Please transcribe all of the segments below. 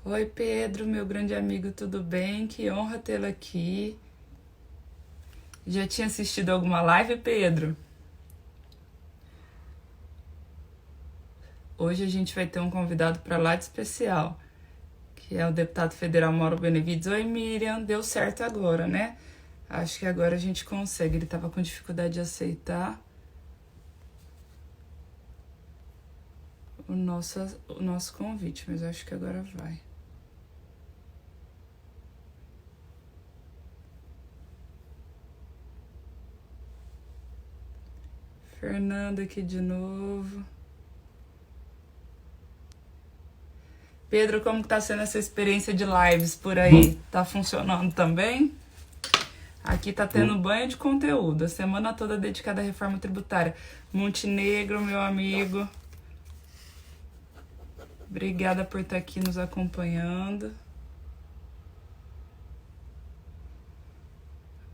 Oi, Pedro, meu grande amigo, tudo bem? Que honra tê-lo aqui. Já tinha assistido alguma live, Pedro? Hoje a gente vai ter um convidado para lá de especial, que é o deputado federal Mauro Benevides. Oi, Miriam, deu certo agora, né? Acho que agora a gente consegue. Ele estava com dificuldade de aceitar o nosso convite, mas acho que agora vai. Fernanda aqui de novo. Pedro, como que tá sendo essa experiência de lives por aí? Tá funcionando também? Aqui tá tendo banho de conteúdo, a semana toda dedicada à reforma tributária. Montenegro, meu amigo, obrigada por estar aqui nos acompanhando.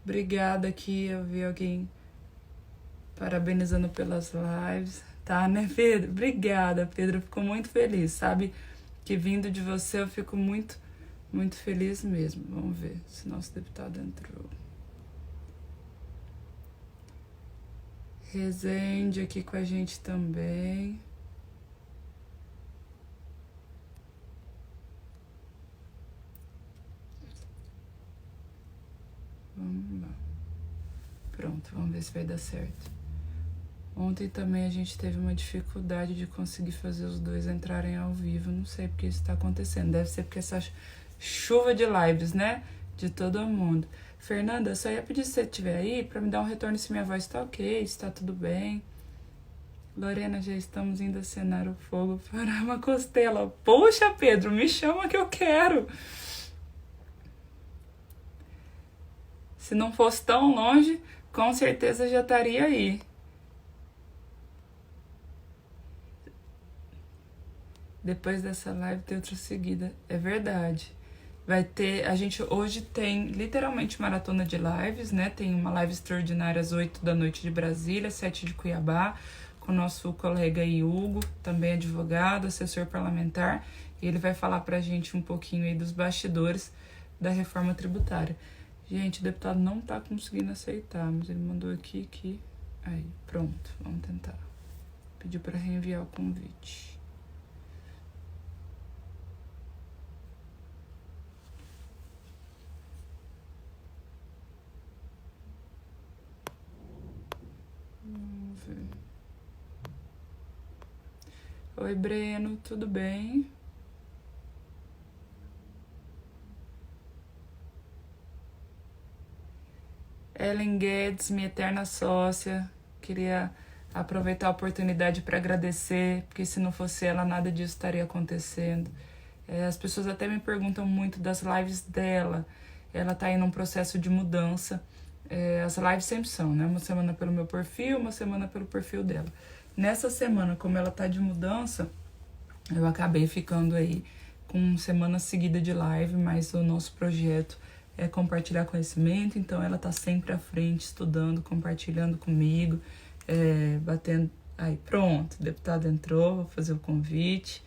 Obrigada aqui, eu vi alguém parabenizando pelas lives. Tá, né, Pedro? Obrigada, Pedro, eu fico muito feliz, sabe? Que vindo de você eu fico muito, muito feliz mesmo. Vamos ver se nosso deputado entrou. Rezende aqui com a gente também. Vamos lá. Pronto, vamos ver se vai dar certo. Ontem também a gente teve uma dificuldade de conseguir fazer os dois entrarem ao vivo. Não sei porque isso está acontecendo. Deve ser porque essa chuva de lives, né? De todo mundo. Fernanda, eu só ia pedir se você estiver aí para me dar um retorno se minha voz está ok, se está tudo bem. Lorena, já estamos indo acenar o fogo para uma costela. Poxa, Pedro, me chama que eu quero. Se não fosse tão longe, com certeza já estaria aí. Depois dessa live tem outra seguida. É verdade. Vai ter, a gente hoje tem literalmente maratona de lives, né? Tem uma live extraordinária às 8 da noite de Brasília, 7 de Cuiabá, com o nosso colega Hugo, também advogado, assessor parlamentar, e ele vai falar pra gente um pouquinho aí dos bastidores da reforma tributária. Gente, o deputado não tá conseguindo aceitar, mas ele mandou aqui que... Aí, pronto, vamos tentar. Pediu para reenviar o convite. Vamos ver. Oi, Breno, tudo bem? Ellen Guedes, minha eterna sócia, queria aproveitar a oportunidade para agradecer, porque se não fosse ela, nada disso estaria acontecendo. As pessoas até me perguntam muito das lives dela. Ela está aí num processo de mudança. As lives sempre são, né? Uma semana pelo meu perfil, uma semana pelo perfil dela. Nessa semana, como ela está de mudança, eu acabei ficando aí com semana seguida de live, mas o nosso projeto é compartilhar conhecimento, então ela tá sempre à frente, estudando, compartilhando comigo, batendo... Aí, pronto, o deputado entrou, vou fazer o convite.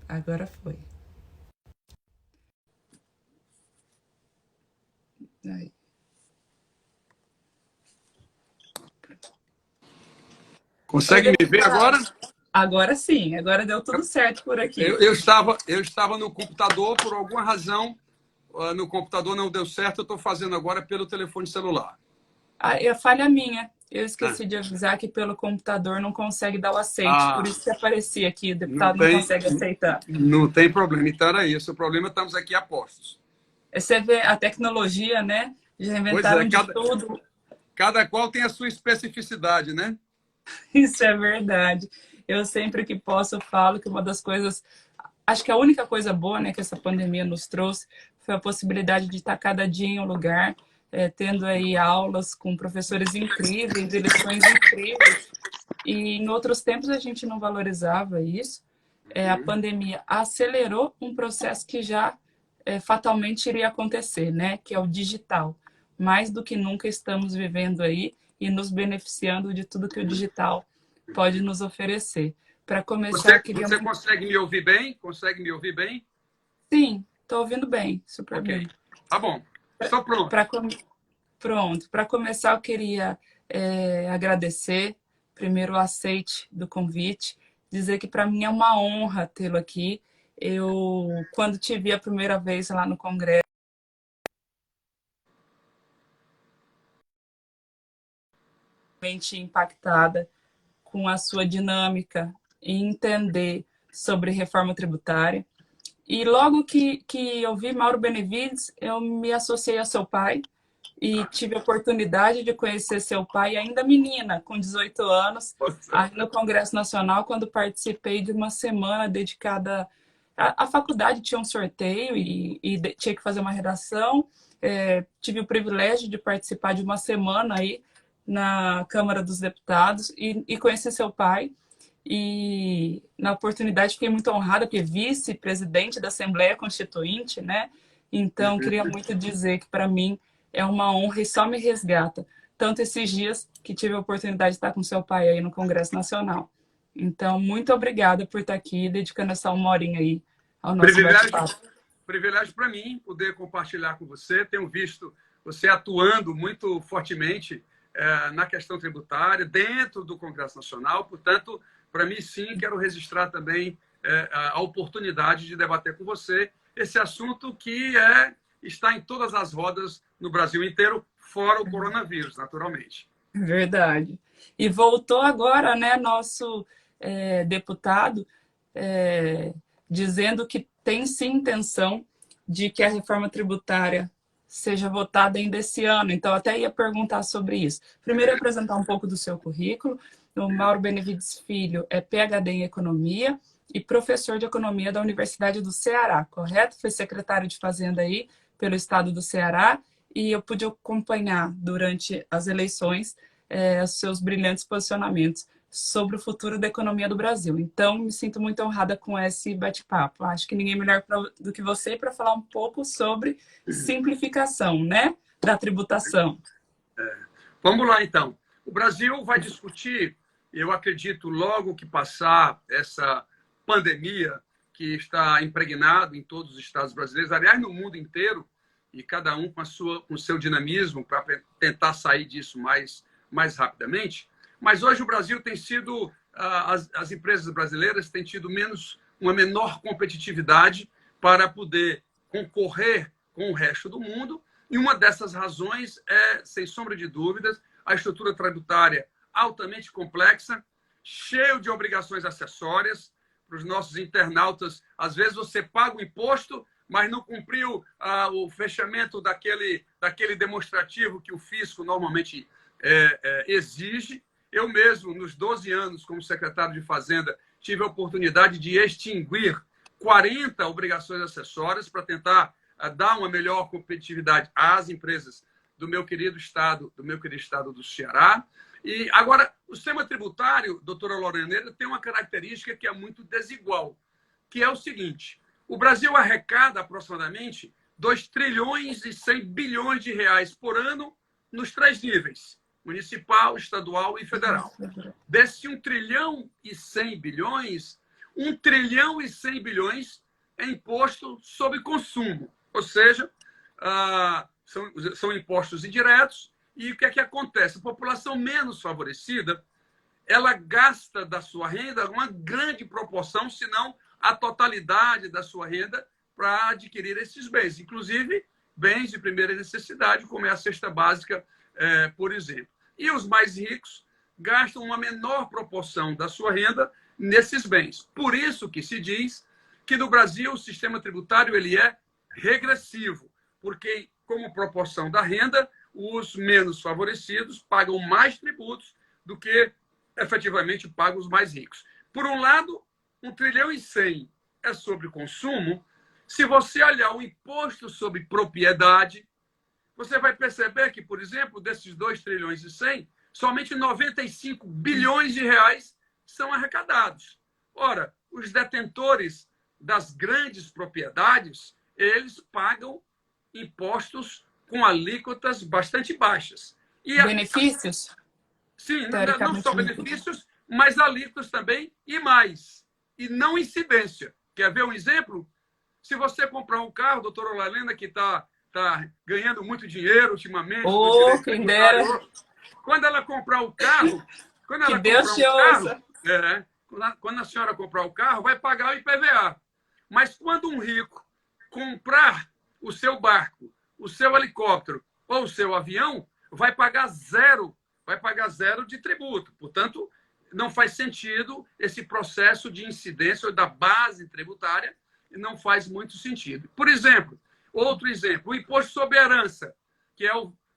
Agora foi. Aí. Consegue me ver agora? Agora sim, agora deu tudo certo por aqui. Eu estava no computador, por alguma razão, no computador não deu certo, eu estou fazendo agora pelo telefone celular. A falha minha. Eu esqueci de avisar que pelo computador não consegue dar o aceite, por isso que aparecia aqui, o deputado não consegue aceitar. Não tem problema, então era isso. O problema, estamos aqui a postos. Você vê a tecnologia, né? Já inventaram de tudo. Cada qual tem a sua especificidade, né? Isso é verdade. Eu sempre que posso falo que uma das coisas, acho que a única coisa boa, né, que essa pandemia nos trouxe foi a possibilidade de estar cada dia em um lugar, tendo aí aulas com professores incríveis, lições incríveis. E em outros tempos a gente não valorizava isso. A pandemia acelerou um processo que já fatalmente iria acontecer, né, que é o digital. Mais do que nunca estamos vivendo aí e nos beneficiando de tudo que o digital pode nos oferecer. Para começar, eu queria Você muito. consegue me ouvir bem? Consegue me ouvir bem? Sim, estou ouvindo bem, super Ok. bem. Tá bom. Estou pronto. Para Pronto, para começar, eu queria agradecer primeiro o aceite do convite, dizer que para mim é uma honra tê-lo aqui. Eu, quando te vi a primeira vez lá no Congresso, realmente impactada com a sua dinâmica e entender sobre reforma tributária. E logo que eu vi Mauro Benevides, eu me associei ao seu pai e tive a oportunidade de conhecer seu pai ainda menina, com 18 anos, aí no Congresso Nacional, quando participei de uma semana dedicada à faculdade, tinha um sorteio e tinha que fazer uma redação. Tive o privilégio de participar de uma semana aí na Câmara dos Deputados e conhecer seu pai. E na oportunidade fiquei muito honrada, porque vice-presidente da Assembleia Constituinte, né? Então, queria muito dizer que para mim é uma honra e só me resgata. Tanto esses dias que tive a oportunidade de estar com seu pai aí no Congresso Nacional. Então, muito obrigada por estar aqui, dedicando essa uma horinha aí ao nosso Privilégio, bate-papo. privilégio para mim poder compartilhar com você. Tenho visto você atuando muito fortemente na questão tributária dentro do Congresso Nacional. Portanto, para mim, sim, quero registrar também a oportunidade de debater com você esse assunto que está em todas as rodas no Brasil inteiro, fora o coronavírus, naturalmente. Verdade. E voltou agora, né, nosso deputado, é, dizendo que tem sim intenção de que a reforma tributária seja votada ainda esse ano. Então, até ia perguntar sobre isso. Primeiro, apresentar um pouco do seu currículo. O Mauro Benevides Filho é PhD em Economia e professor de Economia da Universidade do Ceará, correto? Foi secretário de Fazenda aí pelo estado do Ceará e eu pude acompanhar durante as eleições os seus brilhantes posicionamentos sobre o futuro da economia do Brasil. Então, me sinto muito honrada com esse bate-papo. Acho que ninguém melhor do que você para falar um pouco sobre simplificação, né, da tributação. Vamos lá, então. O Brasil vai discutir, eu acredito, logo que passar essa pandemia que está impregnado em todos os estados brasileiros, aliás, no mundo inteiro, e cada um com o seu dinamismo para tentar sair disso mais rapidamente. Mas hoje o Brasil tem sido, as empresas brasileiras têm tido uma menor competitividade para poder concorrer com o resto do mundo. E uma dessas razões é, sem sombra de dúvidas, a estrutura tributária altamente complexa, cheio de obrigações acessórias. Para os nossos internautas, às vezes você paga o imposto, mas não cumpriu o fechamento daquele demonstrativo que o fisco normalmente exige. Eu mesmo, nos 12 anos como secretário de Fazenda, tive a oportunidade de extinguir 40 obrigações acessórias para tentar dar uma melhor competitividade às empresas do meu querido estado do Ceará. E agora, o sistema tributário, doutora Lorena, tem uma característica que é muito desigual, que é o seguinte: o Brasil arrecada aproximadamente 2 trilhões e 100 bilhões de reais por ano nos 3 níveis, municipal, estadual e federal. Desse 1 trilhão e 100 bilhões, 1 trilhão e 100 bilhões é imposto sobre consumo, ou seja, são impostos indiretos. E o que é que acontece? A população menos favorecida, ela gasta da sua renda uma grande proporção, se não a totalidade da sua renda, para adquirir esses bens, inclusive bens de primeira necessidade, como é a cesta básica, por exemplo. E os mais ricos gastam uma menor proporção da sua renda nesses bens. Por isso que se diz que no Brasil o sistema tributário ele é regressivo, porque como proporção da renda, os menos favorecidos pagam mais tributos do que efetivamente pagam os mais ricos. Por um lado, 1 trilhão e 100 é sobre consumo. Se você olhar o imposto sobre propriedade, você vai perceber que, por exemplo, desses 2 trilhões e 100, somente 95 bilhões de reais são arrecadados. Ora, os detentores das grandes propriedades, eles pagam impostos com alíquotas bastante baixas. Benefícios? Sim, não só Teoricamente, benefícios, mas alíquotas também e mais. E não incidência. Quer ver um exemplo? Se você comprar um carro, doutora Olalena, que está ganhando muito dinheiro ultimamente, no direito Quem dera. tributário, quando ela comprar o carro, quando Que ela Deus comprar te um carro, ouça. quando a senhora comprar o carro, vai pagar o IPVA. Mas quando um rico comprar o seu barco, o seu helicóptero ou o seu avião, vai pagar zero de tributo. Portanto, não faz sentido esse processo de incidência da base tributária, não faz muito sentido. Por exemplo, outro exemplo, o imposto sobre herança, que é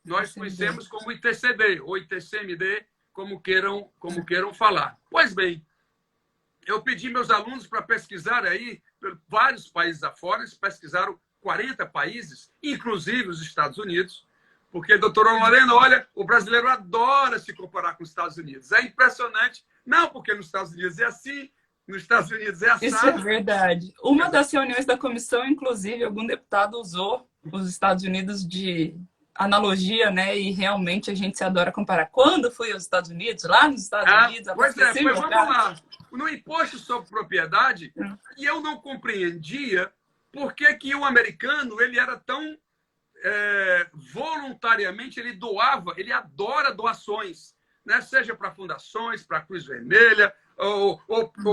nós conhecemos como ITCD, ou ITCMD, como queiram falar. Pois bem, eu pedi meus alunos para pesquisar aí, vários países afora, eles pesquisaram 40 países, inclusive os Estados Unidos, porque, doutora Lorena, olha, o brasileiro adora se comparar com os Estados Unidos. É impressionante. Não, porque nos Estados Unidos é assim, nos Estados Unidos é assado. Isso é verdade. Uma das reuniões da comissão, inclusive, algum deputado usou os Estados Unidos de analogia, né? E realmente a gente se adora comparar. Quando fui aos Estados Unidos, lá nos Estados Unidos, pois vamos lá. No imposto sobre propriedade, e eu não compreendia por que o americano ele era tão voluntariamente, ele doava, ele adora doações, né? Seja para fundações, para a Cruz Vermelha, ou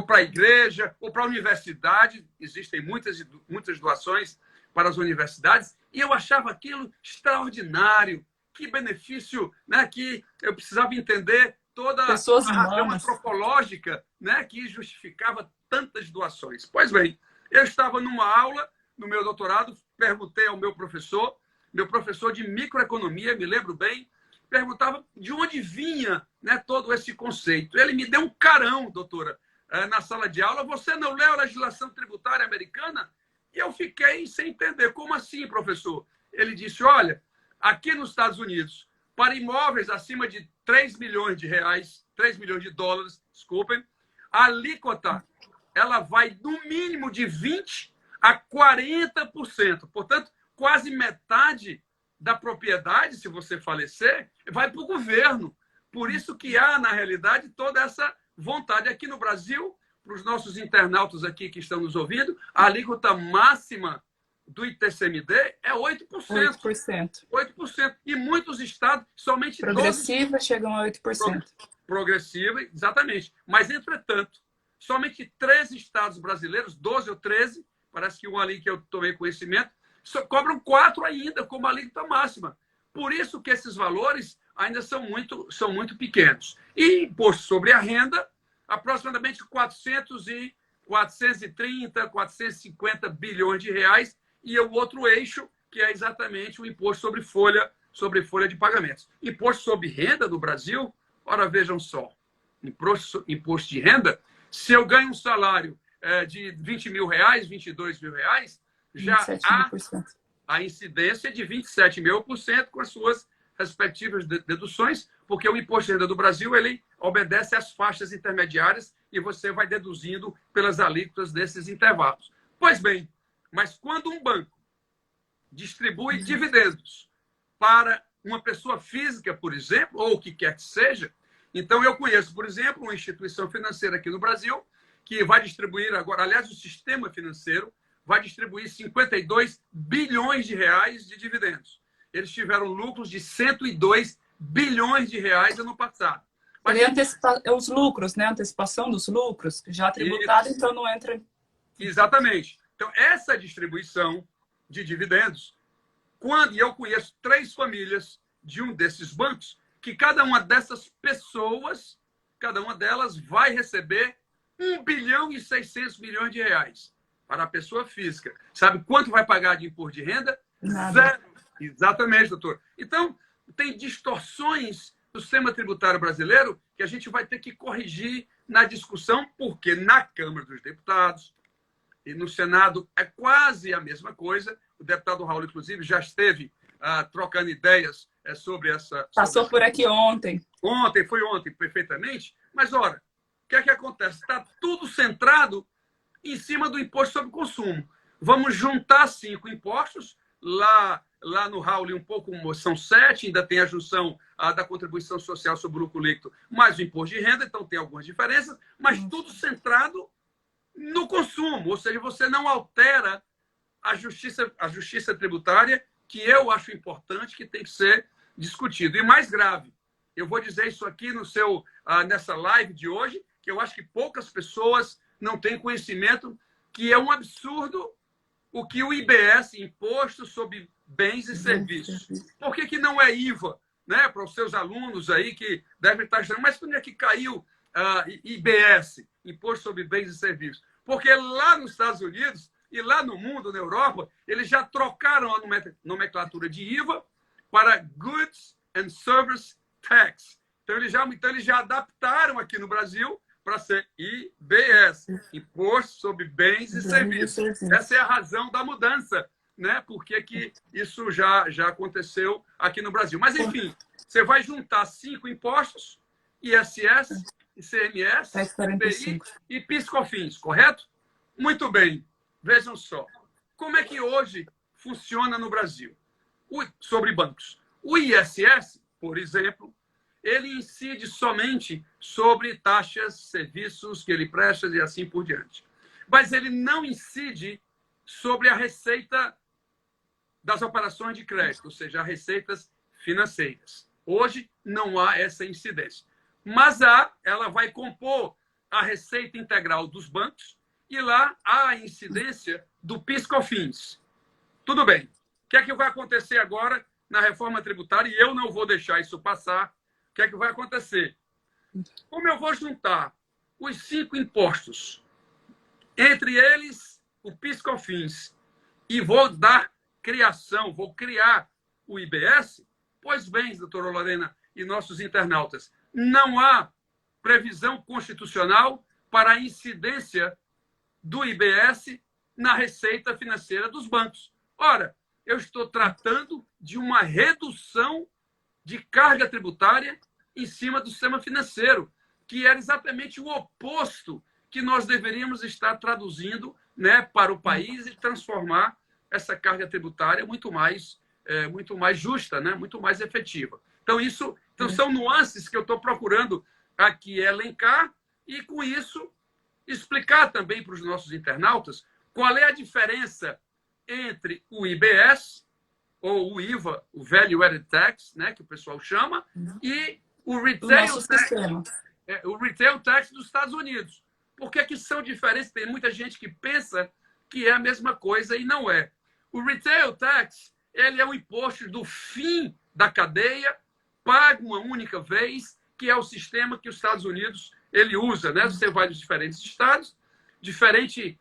para a igreja, ou para a universidade. Existem muitas doações para as universidades, e eu achava aquilo extraordinário. Que benefício, né? Que eu precisava entender toda a razão antropológica, né? Que justificava tantas doações. Pois bem, eu estava numa aula, no meu doutorado, perguntei ao meu professor de microeconomia, me lembro bem, perguntava de onde vinha, né, todo esse conceito. Ele me deu um carão, doutora, na sala de aula. Você não leu a legislação tributária americana? E eu fiquei sem entender. Como assim, professor? Ele disse, olha, aqui nos Estados Unidos, para imóveis acima de 3 milhões de reais, 3 milhões de dólares, desculpem, a alíquota ela vai no mínimo de 20% a 40%. Portanto, quase metade da propriedade, se você falecer, vai para o governo. Por isso que há, na realidade, toda essa vontade. Aqui no Brasil, para os nossos internautas aqui que estão nos ouvindo, a alíquota máxima do ITCMD é 8%. 8%. 8%. E muitos estados, somente progressiva, chegam a 8%. Progressiva, exatamente. Mas, entretanto, somente 13 estados brasileiros, 12 ou 13, parece que um ali que eu tomei conhecimento, cobram 4 ainda, como alíquota máxima. Por isso que esses valores ainda são muito pequenos. E imposto sobre a renda, aproximadamente 430, 450 bilhões de reais, e o outro eixo, que é exatamente o imposto sobre folha de pagamentos. Imposto sobre renda no Brasil, ora, vejam só, imposto de renda, se eu ganho um salário de 20 mil reais, 22 mil reais, já há a incidência de 27,5% com as suas respectivas deduções, porque o imposto de renda do Brasil ele obedece às faixas intermediárias e você vai deduzindo pelas alíquotas desses intervalos. Pois bem, mas quando um banco distribui dividendos para uma pessoa física, por exemplo, ou o que quer que seja, então eu conheço, por exemplo, uma instituição financeira aqui no Brasil que vai distribuir agora, aliás, o sistema financeiro vai distribuir 52 bilhões de reais de dividendos. Eles tiveram lucros de 102 bilhões de reais ano passado. Mas os lucros, né? Antecipação dos lucros, já tributado, então não entra. Exatamente. Então, essa distribuição de dividendos, e eu conheço 3 famílias de um desses bancos, que cada uma dessas pessoas, cada uma delas vai receber 1 bilhão e 600 milhões de reais para a pessoa física. Sabe quanto vai pagar de imposto de renda? Nada. 0. Exatamente, doutor. Então, tem distorções do sistema tributário brasileiro que a gente vai ter que corrigir na discussão, porque na Câmara dos Deputados e no Senado é quase a mesma coisa. O deputado Raul, inclusive, já esteve trocando ideias sobre essa... Passou por aqui ontem. Foi ontem, perfeitamente. Mas, ora, o que é que acontece? Está tudo centrado em cima do imposto sobre consumo. Vamos juntar 5 impostos. Lá no Raul, um pouco, são 7, ainda tem a junção da contribuição social sobre o lucro líquido, mais o imposto de renda, então tem algumas diferenças, mas tudo centrado no consumo, ou seja, você não altera a justiça tributária, que eu acho importante, que tem que ser discutido. E mais grave, eu vou dizer isso aqui nessa live de hoje, que eu acho que poucas pessoas não têm conhecimento, que é um absurdo o que o IBS, Imposto sobre Bens e Serviços. Por que não é IVA? Né? Para os seus alunos aí que devem estar achando, mas quando é que caiu IBS, Imposto sobre Bens e Serviços? Porque lá nos Estados Unidos e lá no mundo, na Europa, eles já trocaram a nomenclatura de IVA para Goods and Service Tax. Então, eles já adaptaram aqui no Brasil para ser IBS, Imposto sobre Bens e Serviços. Essa é a razão da mudança, né? Porque que isso já aconteceu aqui no Brasil. Mas, enfim, você vai juntar 5 impostos, ISS, ICMS, IPI e PIS/COFINS, correto? Muito bem. Vejam só. Como é que hoje funciona no Brasil? Sobre bancos. O ISS, por exemplo, ele incide somente sobre taxas, serviços que ele presta e assim por diante. Mas ele não incide sobre a receita das operações de crédito, ou seja, as receitas financeiras. Hoje não há essa incidência. Mas ela vai compor a receita integral dos bancos e lá há a incidência do PIS/COFINS. Tudo bem. O que é que vai acontecer agora na reforma tributária? E eu não vou deixar isso passar. O que é que vai acontecer? Como eu vou juntar os 5 impostos, entre eles o PIS/COFINS, e vou criar o IBS, pois bem, doutora Lorena e nossos internautas, não há previsão constitucional para a incidência do IBS na receita financeira dos bancos. Ora, eu estou tratando de uma redução de carga tributária em cima do sistema financeiro, que era exatamente o oposto que nós deveríamos estar traduzindo, né, para o país e transformar essa carga tributária muito mais justa, né, muito mais efetiva. Então, são nuances que eu estou procurando aqui elencar e, com isso, explicar também para os nossos internautas qual é a diferença entre o IBS, ou o IVA, o Value Added Tax, né, que o pessoal chama, e o Retail Tax dos Estados Unidos. Por que são diferentes? Tem muita gente que pensa que é a mesma coisa e não é. O Retail Tax, ele é um imposto do fim da cadeia, pago uma única vez, que é o sistema que os Estados Unidos ele usa, né? Você vai nos diferentes estados, diferentes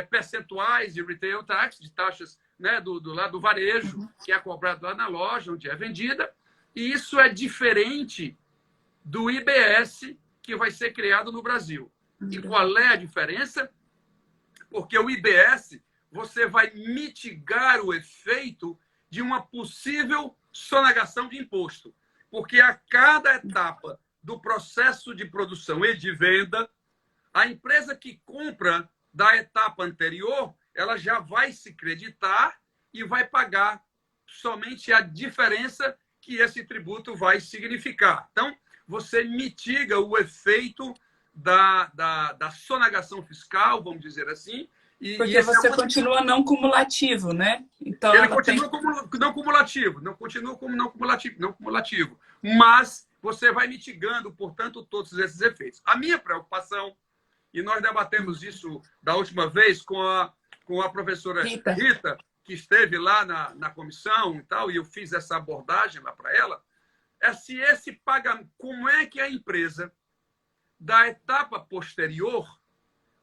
percentuais de Retail Tax, de taxas, né, do lado do varejo, que é cobrado lá na loja, onde é vendida, e isso é diferente do IBS que vai ser criado no Brasil. E qual é a diferença? Porque o IBS, você vai mitigar o efeito de uma possível sonegação de imposto. Porque a cada etapa do processo de produção e de venda, a empresa que compra da etapa anterior, ela já vai se creditar e vai pagar somente a diferença que esse tributo vai significar. Então, você mitiga o efeito da sonegação fiscal, vamos dizer assim. Porque você continua não cumulativo, né? Então, ele continua como não cumulativo, não continua como não cumulativo. Mas você vai mitigando, portanto, todos esses efeitos. A minha preocupação, e nós debatemos isso da última vez com a professora Rita, que esteve lá na comissão e tal, e eu fiz essa abordagem lá para ela, é se esse pagamento, como é que a empresa da etapa posterior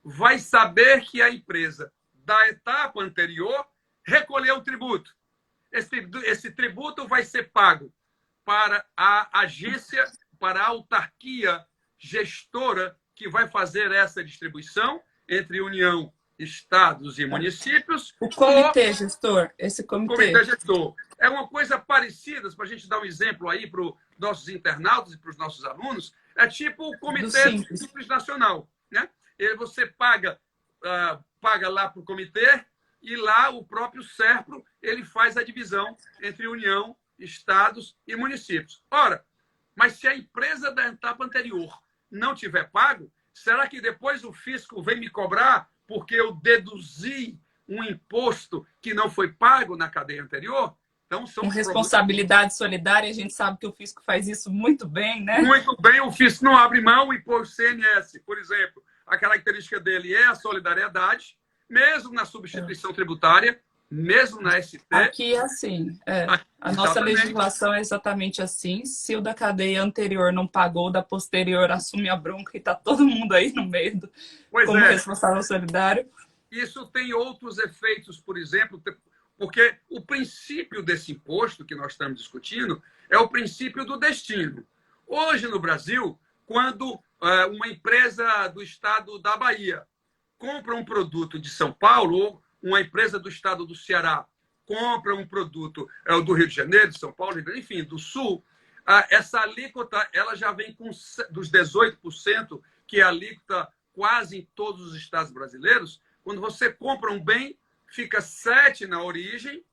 vai saber que a empresa da etapa anterior recolheu o tributo. Esse tributo vai ser pago para a agência, para a autarquia gestora que vai fazer essa distribuição entre União, estados e municípios. O comitê gestor, esse comitê gestor. É uma coisa parecida, para a gente dar um exemplo aí para os nossos internautas e para os nossos alunos, é tipo o Comitê Simples Nacional, né? Você paga lá para o comitê e lá o próprio SERPRO ele faz a divisão entre União, estados e municípios. Ora, Mas se a empresa da etapa anterior não tiver pago, será que depois o fisco vem me cobrar porque eu deduzi um imposto que não foi pago na cadeia anterior? Então, Com responsabilidade solidária, a gente sabe que o fisco faz isso muito bem, né? Muito bem, o fisco não abre mão e por CNS, por exemplo, a característica dele é a solidariedade, mesmo na substituição tributária, mesmo na ST. Aqui é assim. A nossa legislação é exatamente assim. Se o da cadeia anterior não pagou, o da posterior assume a bronca e está todo mundo aí no meio como responsável solidário. Isso tem outros efeitos, por exemplo, porque o princípio desse imposto que nós estamos discutindo é o princípio do destino. Hoje, no Brasil, quando uma empresa do estado da Bahia compra um produto de São Paulo, ou uma empresa do estado do Ceará compra um produto do Rio de Janeiro, de São Paulo, enfim, do Sul, essa alíquota ela já vem dos 18%, que é a alíquota quase em todos os estados brasileiros. Quando você compra um bem, fica 7% na origem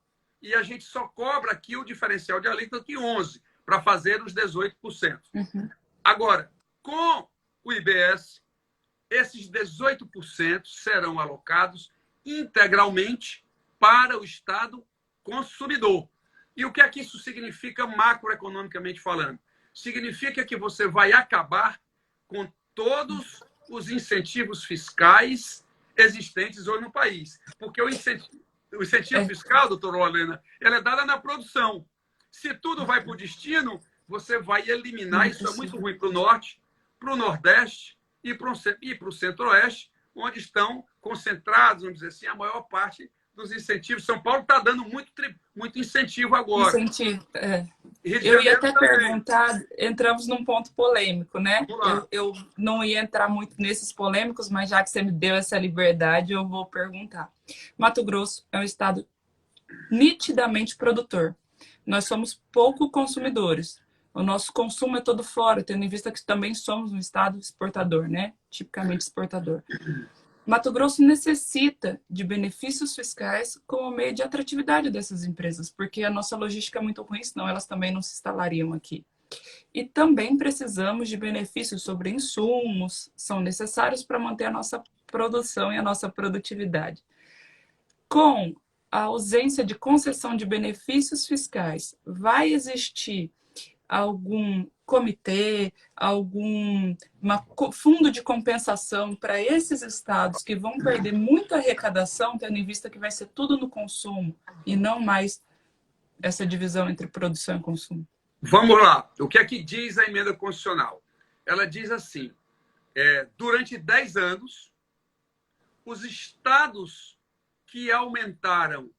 e a gente só cobra aqui o diferencial de alíquota de 11%, para fazer os 18%. Uhum. Agora, com o IBS, esses 18% serão alocados integralmente para o Estado consumidor. E o que é que isso significa macroeconomicamente falando? Significa que você vai acabar com todos os incentivos fiscais existentes hoje no país. Porque o incentivo fiscal, doutora Olena, ele é dado na produção. Se tudo vai para o destino, você vai eliminar. Isso é muito ruim para o Norte, para o Nordeste e para o Centro-Oeste, onde estão concentrados, vamos dizer assim, a maior parte dos incentivos. São Paulo está dando muito incentivo agora. Incentivo, Eu ia até perguntar, entramos num ponto polêmico, né? Eu não ia entrar muito nesses polêmicos, mas já que você me deu essa liberdade, eu vou perguntar. Mato Grosso é um estado nitidamente produtor. Nós somos pouco consumidores. O nosso consumo é todo fora, tendo em vista que também somos um estado exportador, né? Tipicamente exportador. Mato Grosso necessita de benefícios fiscais como meio de atratividade dessas empresas, porque a nossa logística é muito ruim, senão elas também não se instalariam aqui. E também precisamos de benefícios sobre insumos, são necessários para manter a nossa produção e a nossa produtividade. Com a ausência de concessão de benefícios fiscais, vai existir algum comitê, algum fundo de compensação para esses estados que vão perder muita arrecadação, tendo em vista que vai ser tudo no consumo e não mais essa divisão entre produção e consumo? Vamos lá. O que é que diz a emenda constitucional? Ela diz assim, durante 10 anos, os estados que aumentaram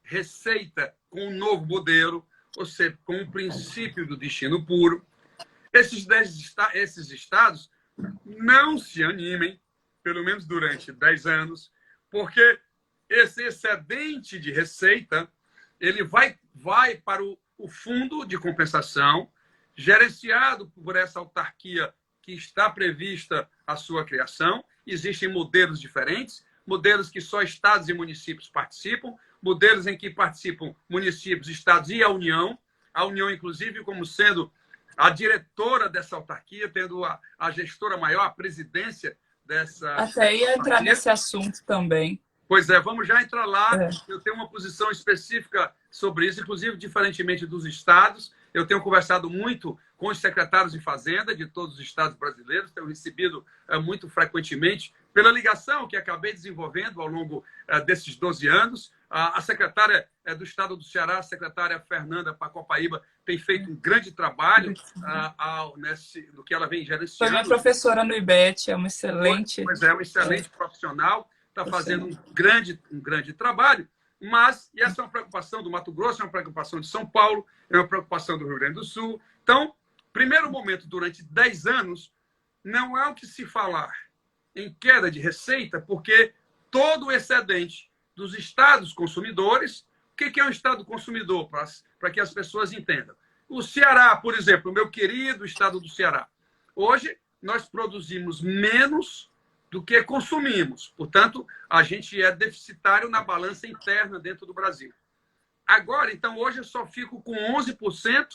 receita com o novo modelo, ou seja, com o princípio do destino puro, esses estados não se animem, pelo menos durante 10 anos, porque esse excedente de receita ele vai para o fundo de compensação, gerenciado por essa autarquia que está prevista a sua criação. Existem modelos diferentes, modelos que só estados e municípios participam, modelos em que participam municípios, estados e a União, inclusive, como sendo a diretora dessa autarquia, tendo a gestora maior, a presidência dessa... Até ia entrar nesse assunto também. Pois é, vamos já entrar lá. Eu tenho uma posição específica sobre isso, inclusive, diferentemente dos estados. Eu tenho conversado muito com os secretários de Fazenda de todos os estados brasileiros, tenho recebido muito frequentemente, pela ligação que acabei desenvolvendo ao longo desses 12 anos. A secretária do estado do Ceará, a secretária Fernanda Pacopaíba, tem feito um grande trabalho no que ela vem gerenciando. Foi minha professora no IBET, é uma excelente... Pois é, um excelente profissional, está fazendo um grande trabalho. Mas, e essa é uma preocupação do Mato Grosso, é uma preocupação de São Paulo, é uma preocupação do Rio Grande do Sul. Então, primeiro momento, durante 10 anos, não há o que se falar em queda de receita, porque todo o excedente dos estados consumidores... O que é um estado consumidor, para que as pessoas entendam? O Ceará, por exemplo, o meu querido estado do Ceará. Hoje, nós produzimos menos do que consumimos. Portanto, a gente é deficitário na balança interna dentro do Brasil. Agora, então, hoje eu só fico com 11%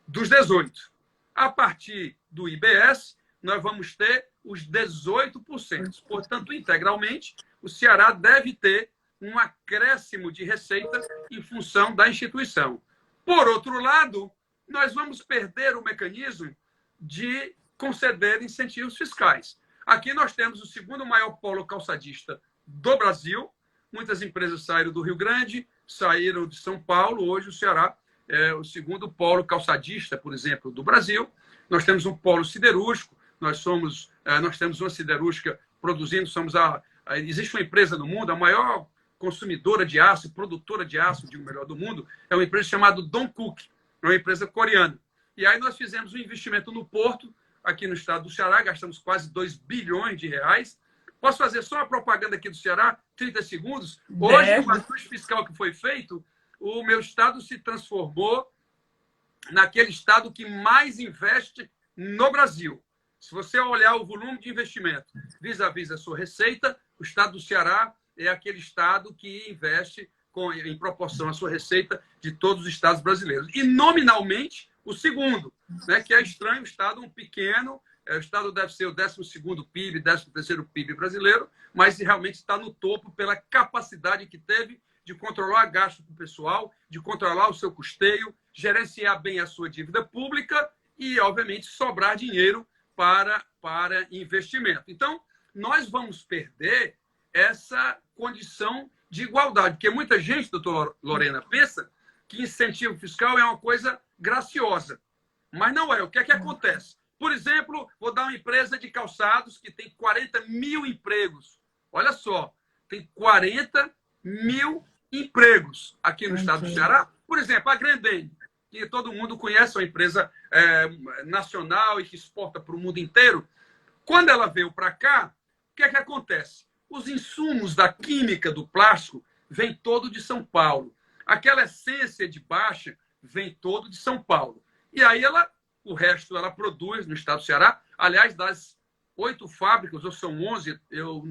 dos 18. A partir do IBS, nós vamos ter os 18%. Portanto, integralmente, o Ceará deve ter um acréscimo de receita em função da instituição. Por outro lado, nós vamos perder o mecanismo de conceder incentivos fiscais. Aqui nós temos o segundo maior polo calçadista do Brasil. Muitas empresas saíram do Rio Grande, saíram de São Paulo. Hoje o Ceará é o segundo polo calçadista, por exemplo, do Brasil. Nós temos um polo siderúrgico. Nós temos uma siderúrgica produzindo. Existe uma empresa no mundo, a maior consumidora de aço, produtora de aço, digo melhor, do mundo, é uma empresa chamada Dongkook, é uma empresa coreana. E aí nós fizemos um investimento no porto, aqui no estado do Ceará, gastamos quase 2 bilhões de reais. Posso fazer só a propaganda aqui do Ceará? 30 segundos. Hoje, com o ajuste fiscal que foi feito, o meu estado se transformou naquele estado que mais investe no Brasil. Se você olhar o volume de investimento vis-à-vis a sua receita, o estado do Ceará é aquele estado que investe em proporção à sua receita de todos os estados brasileiros. E nominalmente, o segundo, né, que é estranho, o estado pequeno, o estado deve ser o 12º PIB, 13º PIB brasileiro, mas realmente está no topo pela capacidade que teve de controlar gasto com o pessoal, de controlar o seu custeio, gerenciar bem a sua dívida pública e, obviamente, sobrar dinheiro para investimento. Então, nós vamos perder essa condição de igualdade, porque muita gente, doutor Lorena, pensa que incentivo fiscal é uma coisa graciosa, mas não é. O que é que acontece? Por exemplo, vou dar uma empresa de calçados que tem 40 mil empregos. Olha só, tem 40 mil empregos aqui no estado do Ceará. Por exemplo, a Grendene, que todo mundo conhece, é uma empresa nacional e que exporta para o mundo inteiro. Quando ela veio para cá, o que é que acontece? Os insumos da química do plástico vêm todo de São Paulo. Aquela essência de baixa vem todo de São Paulo. E aí o resto ela produz no estado do Ceará. Aliás, das 8 fábricas, ou são 11, eu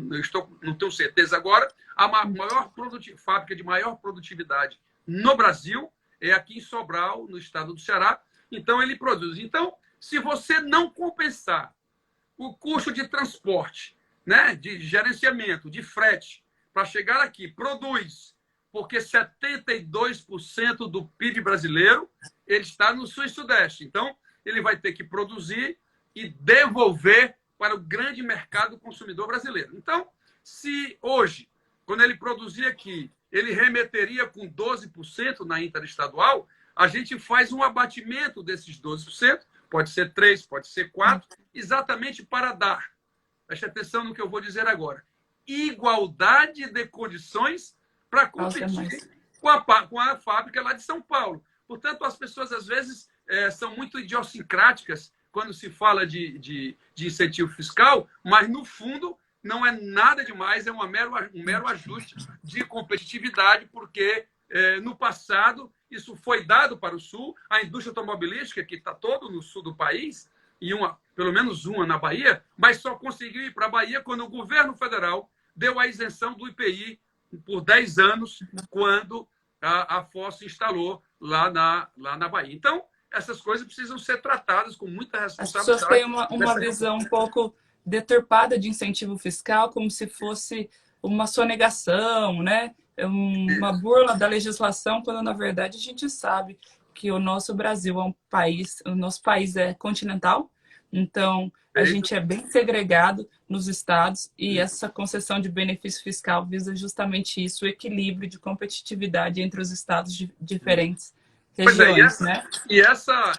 não tenho certeza agora, a maior fábrica de maior produtividade no Brasil é aqui em Sobral, no estado do Ceará. Então, ele produz. Então, se você não compensar o custo de transporte, né, de gerenciamento, de frete, para chegar aqui, produz, porque 72% do PIB brasileiro ele está no sul e sudeste. Então, ele vai ter que produzir e devolver para o grande mercado consumidor brasileiro. Então, se hoje, quando ele produzir aqui, ele remeteria com 12% na interestadual, a gente faz um abatimento desses 12%, pode ser 3%, pode ser 4%, exatamente para dar, preste atenção no que eu vou dizer agora, igualdade de condições para competir com a fábrica lá de São Paulo. Portanto, as pessoas, às vezes, são muito idiosincráticas quando se fala de incentivo fiscal, mas, no fundo, não é nada demais, é um mero ajuste de competitividade, porque, no passado, isso foi dado para o Sul, a indústria automobilística, que está todo no sul do país, e pelo menos uma na Bahia, mas só conseguiu ir para a Bahia quando o governo federal deu a isenção do IPI por 10 anos, quando a FOS se instalou lá na Bahia. Então, essas coisas precisam ser tratadas com muita responsabilidade. As pessoas têm uma visão um pouco deturpada de incentivo fiscal, como se fosse uma sonegação, né? Uma burla da legislação, quando, na verdade, a gente sabe que o nosso Brasil é um país, o nosso país é continental, então a gente é bem segregado nos estados e essa concessão de benefício fiscal visa justamente isso, o equilíbrio de competitividade entre os estados de diferentes regiões, né? E essa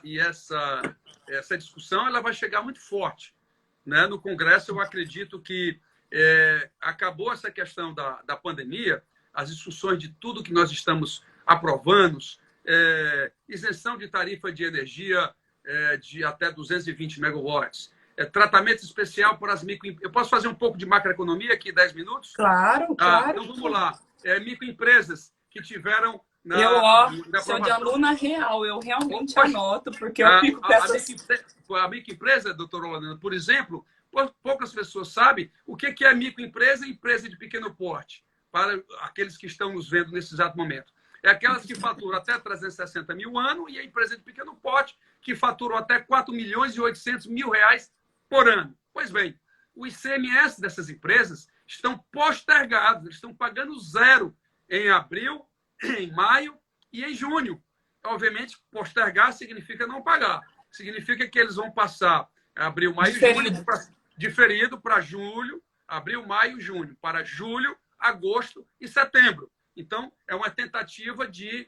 discussão ela vai chegar muito forte, né? No Congresso, eu acredito que acabou essa questão da pandemia, as discussões de tudo que nós estamos aprovando, isenção de tarifa de energia de até 220 megawatts, tratamento especial para as microempresas. Eu posso fazer um pouco de macroeconomia aqui, 10 minutos? Claro, claro. Então, vamos lá. Microempresas que tiveram... sou de aluna real, eu realmente anoto, porque eu fico com a microempresa, doutora Holanda, por exemplo, poucas pessoas sabem o que é microempresa e empresa de pequeno porte, para aqueles que estão nos vendo nesse exato momento. É aquelas que faturam até 360 mil ano e a empresa de pequeno porte, que faturou até 4.800.000 reais por ano. Pois bem, o ICMS dessas empresas estão postergados, eles estão pagando zero em abril, em maio e em junho. Obviamente, postergar significa não pagar. Significa que eles vão passar abril, maio e junho, diferido para julho, abril, maio e junho, para julho, agosto e setembro. Então, é uma tentativa de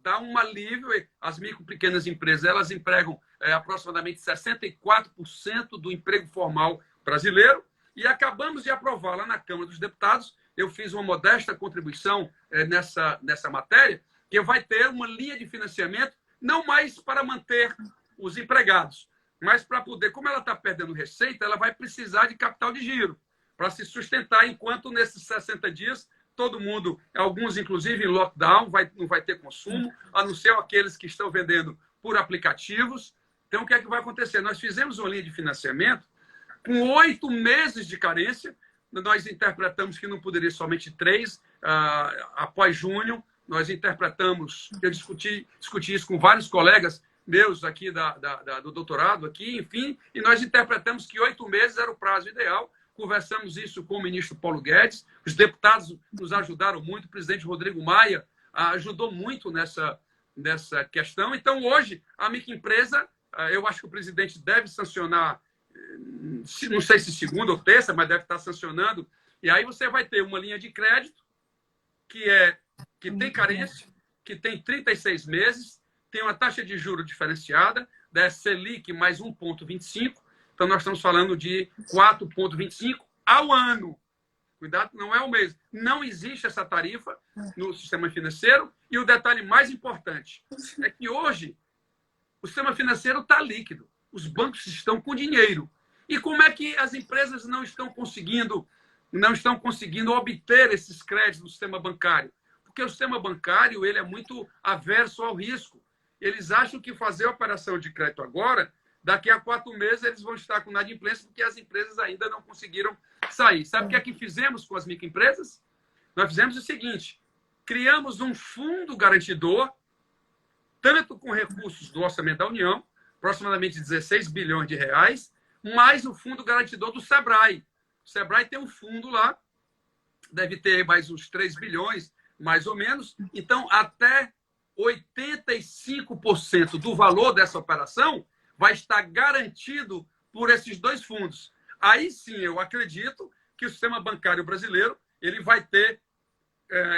dar um alívio. As micro e pequenas empresas, elas empregam aproximadamente 64% do emprego formal brasileiro, e acabamos de aprovar lá na Câmara dos Deputados. Eu fiz uma modesta contribuição nessa matéria, que vai ter uma linha de financiamento, não mais para manter os empregados, mas para poder, como ela está perdendo receita, ela vai precisar de capital de giro para se sustentar, enquanto nesses 60 dias, todo mundo, alguns inclusive em lockdown, não vai ter consumo, a não ser aqueles que estão vendendo por aplicativos. Então, o que é que vai acontecer? Nós fizemos uma linha de financiamento com 8 meses de carência. Nós interpretamos que não poderia somente 3, após junho. Nós interpretamos, eu discuti isso com vários colegas meus aqui do doutorado, aqui, enfim, e nós interpretamos que 8 meses era o prazo ideal. Conversamos isso com o ministro Paulo Guedes, os deputados nos ajudaram muito, o presidente Rodrigo Maia ajudou muito nessa questão. Então, hoje, a microempresa, eu acho que o presidente deve sancionar, não sei se segunda ou terça, mas deve estar sancionando, e aí você vai ter uma linha de crédito que tem carência, que tem 36 meses, tem uma taxa de juros diferenciada, da Selic mais 1,25. Então, nós estamos falando de 4,25 ao ano. Cuidado, não é o mês. Não existe essa tarifa no sistema financeiro. E o detalhe mais importante é que hoje o sistema financeiro está líquido. Os bancos estão com dinheiro. E como é que as empresas não estão conseguindo obter esses créditos no sistema bancário? Porque o sistema bancário ele é muito averso ao risco. Eles acham que fazer a operação de crédito agora, daqui a 4 meses eles vão estar com inadimplência, porque as empresas ainda não conseguiram sair. Sabe o que é que fizemos com as microempresas? Nós fizemos o seguinte: criamos um fundo garantidor, tanto com recursos do orçamento da União, aproximadamente 16 bilhões de reais, mais o fundo garantidor do Sebrae. O Sebrae tem um fundo lá, deve ter mais uns 3 bilhões, mais ou menos. Então, até 85% do valor dessa operação vai estar garantido por esses 2 fundos. Aí sim, eu acredito que o sistema bancário brasileiro ele vai ter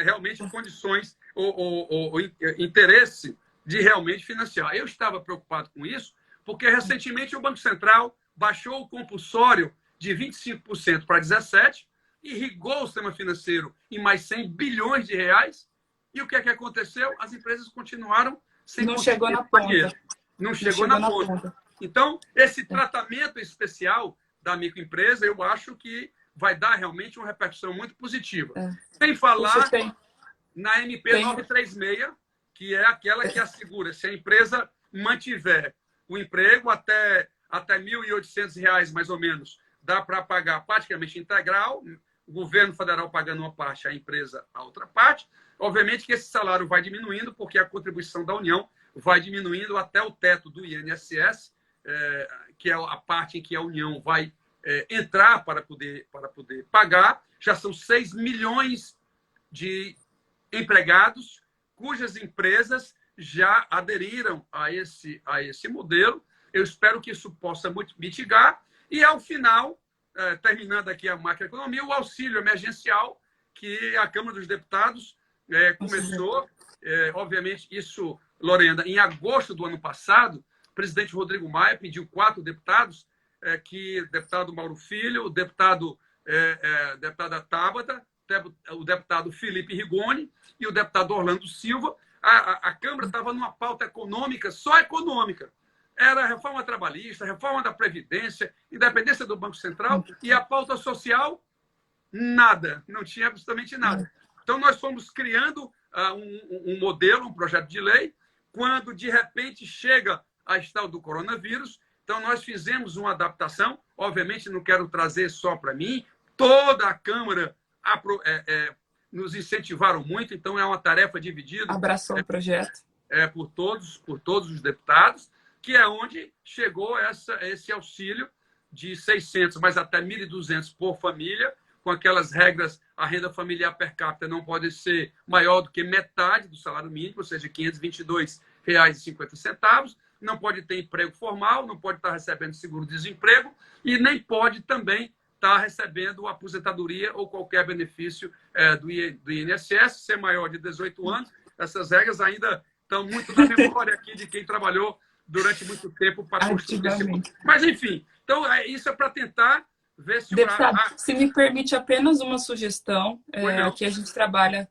realmente condições ou interesse de realmente financiar. Eu estava preocupado com isso, porque recentemente o Banco Central baixou o compulsório de 25% para 17%, irrigou o sistema financeiro em mais 100 bilhões de reais. E o que é que aconteceu? As empresas continuaram sem não chegou na ponta. Não chegou na ponta. Então, esse tratamento especial da microempresa, eu acho que vai dar realmente uma repercussão muito positiva. Sem falar na MP 936, que é aquela que assegura, se a empresa mantiver o emprego até R$ 1.800, mais ou menos, dá para pagar praticamente integral, o governo federal pagando uma parte, a empresa a outra parte. Obviamente que esse salário vai diminuindo, porque a contribuição da União vai diminuindo até o teto do INSS, que é a parte em que a União vai entrar para poder pagar. Já são 6 milhões de empregados cujas empresas já aderiram a esse modelo. Eu espero que isso possa mitigar. E, ao final, terminando aqui a macroeconomia, o auxílio emergencial que a Câmara dos Deputados começou. Obviamente, isso, Lorena, em agosto do ano passado, o presidente Rodrigo Maia pediu 4 deputados, o deputado Mauro Filho, o deputada Tabata, o deputado Felipe Rigoni e o deputado Orlando Silva. A Câmara estava numa pauta econômica, só econômica. Era a reforma trabalhista, a reforma da Previdência, independência do Banco Central, e a pauta social, nada, não tinha absolutamente nada. Então, nós fomos criando um modelo, um projeto de lei, quando, de repente, chega a tal do coronavírus. Então, nós fizemos uma adaptação. Obviamente, não quero trazer só para mim. Toda a Câmara nos incentivaram muito, então é uma tarefa dividida. Abraçou o projeto. por todos os deputados, que é onde chegou esse auxílio de 600, mas até 1.200 por família, com aquelas regras, a renda familiar per capita não pode ser maior do que metade do salário mínimo, ou seja, R$ 522,50, não pode ter emprego formal, não pode estar recebendo seguro-desemprego e nem pode também estar recebendo aposentadoria ou qualquer benefício do INSS, ser maior de 18 anos. Essas regras ainda estão muito na memória aqui de quem trabalhou durante muito tempo para construir esse mundo. Mas, enfim, então isso é para tentar ver se Deputado, se me permite apenas uma sugestão, aqui a gente trabalha,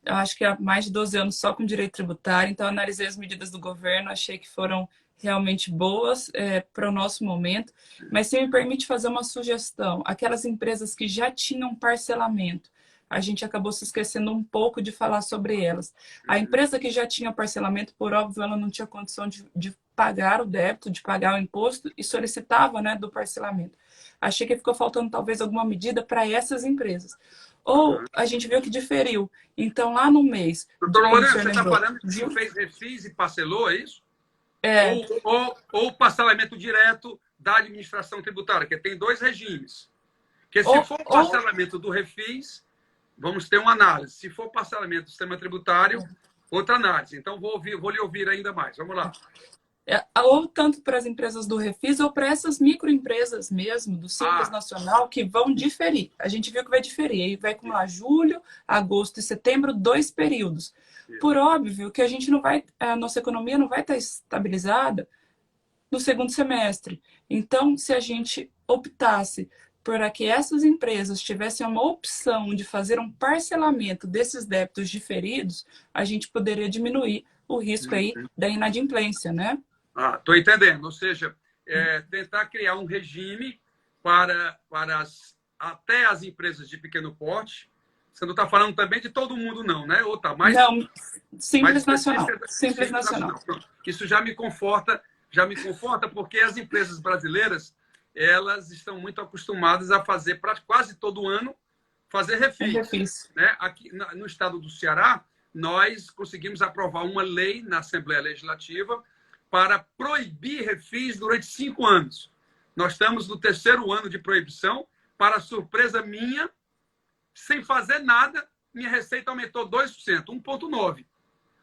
eu acho que há mais de 12 anos só com direito tributário, então analisei as medidas do governo, achei que foram realmente boas para o nosso momento, mas se me permite fazer uma sugestão, aquelas empresas que já tinham parcelamento, a gente acabou se esquecendo um pouco de falar sobre elas. A empresa que já tinha parcelamento, por óbvio, ela não tinha condição de pagar o débito, de pagar o imposto e solicitava, né, do parcelamento. Achei que ficou faltando talvez alguma medida para essas empresas. Ou a gente viu que diferiu. Então, lá no mês... Doutora Lorena, você está falando que quem fez refis e parcelou, é isso? Ou parcelamento direto da administração tributária, que tem dois regimes. Porque se for o parcelamento do refis, vamos ter uma análise. Se for parcelamento do sistema tributário, outra análise. Então, vou lhe ouvir ainda mais. Vamos lá. Ou tanto para as empresas do Refis ou para essas microempresas mesmo, do Simples Nacional, que vão diferir. A gente viu que vai diferir. Aí vai acumular julho, agosto e setembro, 2 períodos. Por óbvio que a nossa economia não vai estar estabilizada no segundo semestre. Então, se a gente optasse para que essas empresas tivessem uma opção de fazer um parcelamento desses débitos diferidos, a gente poderia diminuir o risco aí da inadimplência, né? Estou entendendo. Ou seja, tentar criar um regime para até as empresas de pequeno porte. Você não está falando também de todo mundo, não, né? Ou tá mais, não, Simples mais Nacional. Simples Nacional. Isso já me conforta porque as empresas brasileiras elas estão muito acostumadas a fazer quase todo ano fazer refis. Né? Aqui no estado do Ceará, nós conseguimos aprovar uma lei na Assembleia Legislativa para proibir refis durante 5 anos. Nós estamos no 3º ano de proibição. Para surpresa minha, sem fazer nada, minha receita aumentou 2%, 1,9%.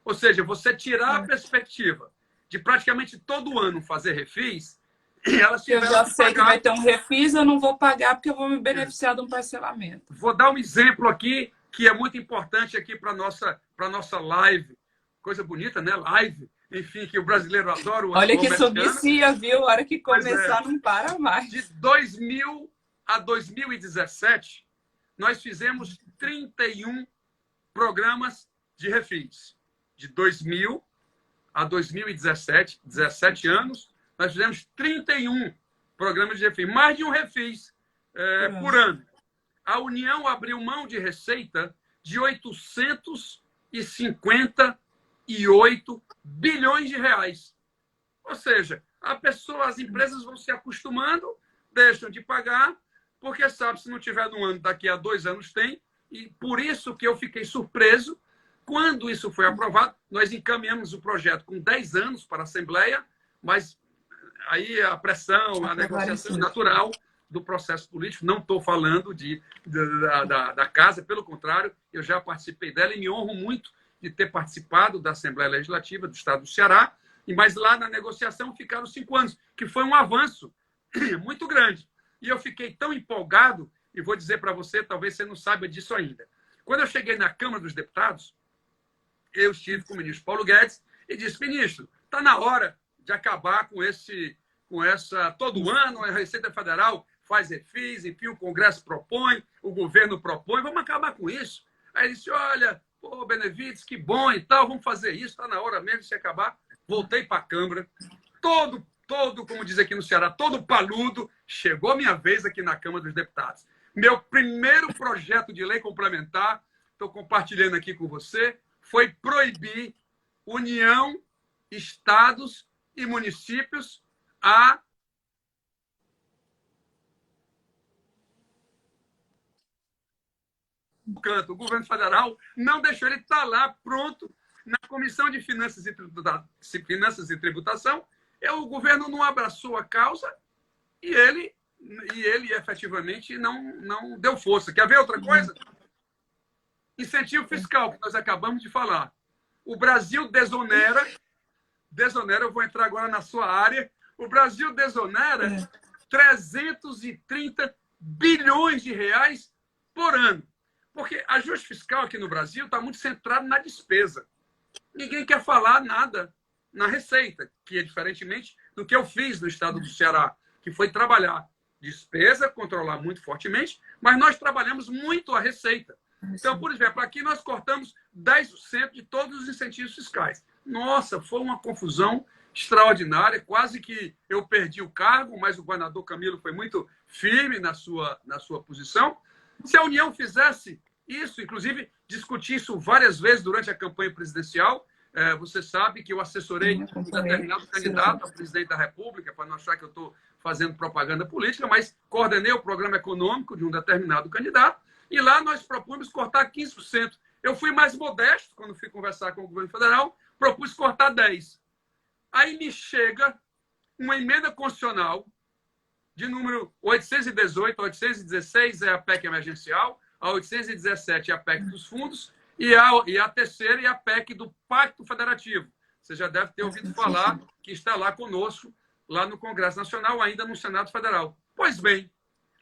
Ou seja, você tirar a perspectiva de praticamente todo ano fazer refis, elas eu já sei que vai ter um refis, eu não vou pagar porque eu vou me beneficiar de um parcelamento. Vou dar um exemplo aqui que é muito importante aqui para nossa live. Coisa bonita, né? Live. Enfim, que o brasileiro adora. Olha que subicia, viu? A hora que começar, não para mais. De 2000 a 2017, nós fizemos 31 programas de refis. De 2000 a 2017, 17 anos, nós fizemos 31 programas de refis. Mais de um refis por ano. A União abriu mão de receita de 858 bilhões de reais. Ou seja, as empresas vão se acostumando, deixam de pagar, porque sabe, se não tiver no ano, daqui a 2 anos tem. E por isso que eu fiquei surpreso. Quando isso foi aprovado, nós encaminhamos o projeto com 10 anos para a Assembleia, mas aí a pressão, a negociação natural do processo político. Não estou falando da Casa, pelo contrário, eu já participei dela e me honro muito de ter participado da Assembleia Legislativa do Estado do Ceará, mas lá na negociação ficaram 5 anos, que foi um avanço muito grande. E eu fiquei tão empolgado, e vou dizer para você, talvez você não saiba disso ainda. Quando eu cheguei na Câmara dos Deputados, eu estive com o ministro Paulo Guedes e disse: ministro, está na hora de acabar com essa... Todo ano a Receita Federal faz refis, enfim, o Congresso propõe, o governo propõe, vamos acabar com isso. Aí ele disse: olha, pô, Benevides, que bom e tal, vamos fazer isso, está na hora mesmo de se acabar. Voltei para a Câmara, todo, como diz aqui no Ceará, todo paludo, chegou a minha vez aqui na Câmara dos Deputados. Meu primeiro projeto de lei complementar, estou compartilhando aqui com você, foi proibir União, estados e municípios o governo federal não deixou ele estar lá pronto na Comissão de Finanças e Tributação, o governo não abraçou a causa e ele efetivamente não deu força. Quer ver outra coisa? Incentivo fiscal, que nós acabamos de falar. O Brasil desonera, eu vou entrar agora na sua área, o Brasil desonera 330 bilhões de reais por ano. Porque ajuste fiscal aqui no Brasil está muito centrado na despesa. Ninguém quer falar nada na receita, que é diferentemente do que eu fiz no estado do Ceará, que foi trabalhar despesa, controlar muito fortemente, mas nós trabalhamos muito a receita. Então, por exemplo, aqui nós cortamos 10% de todos os incentivos fiscais. Nossa, foi uma confusão extraordinária, quase que eu perdi o cargo, mas o governador Camilo foi muito firme na sua posição. Se a União fizesse isso, inclusive discuti isso várias vezes durante a campanha presidencial, você sabe que eu assessorei um determinado candidato a presidente da República, para não achar que eu estou fazendo propaganda política, mas coordenei o programa econômico de um determinado candidato, e lá nós propomos cortar 15%. Eu fui mais modesto quando fui conversar com o governo federal, propus cortar 10%. Aí me chega uma emenda constitucional de número 818, 816 é a PEC emergencial, a 817 é a PEC dos fundos, e a terceira é a PEC do Pacto Federativo. Você já deve ter ouvido falar que está lá conosco, lá no Congresso Nacional, ainda no Senado Federal. Pois bem,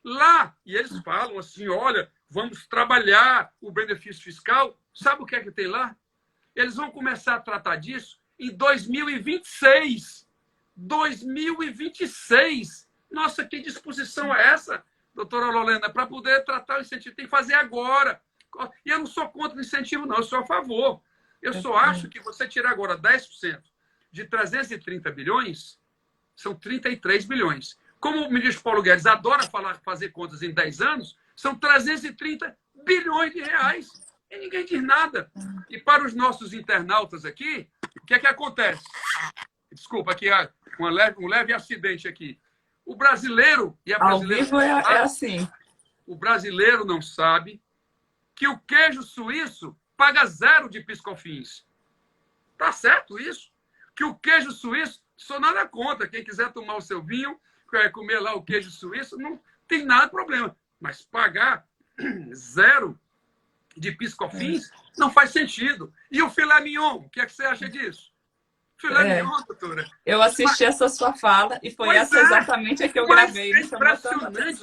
lá, e eles falam assim, olha, vamos trabalhar o benefício fiscal. Sabe o que é que tem lá? Eles vão começar a tratar disso em 2026. 2026. Nossa, que disposição é essa, doutora Lorena, para poder tratar o incentivo? Tem que fazer agora. E eu não sou contra o incentivo, não, eu sou a favor. Eu só acho que você tirar agora 10% de 330 bilhões, são 33 bilhões. Como o ministro Paulo Guedes adora fazer contas em 10 anos, são 330 bilhões de reais. E ninguém diz nada. E para os nossos internautas aqui, o que é que acontece? Desculpa, aqui um leve acidente aqui. O brasileiro e a brasileira... Ao vivo é assim. O brasileiro não sabe que o queijo suíço paga 0 de PIS/COFINS. Tá certo isso? Que o queijo suíço, sou nada contra. Quem quiser tomar o seu vinho, comer lá o queijo suíço, não tem nada de problema. Mas pagar 0 de PIS/COFINS não faz sentido. E o filé mignon, o que é que você acha disso? Filé mignon, doutora. Eu assisti essa sua fala e foi essa exatamente a que eu gravei. É impressionante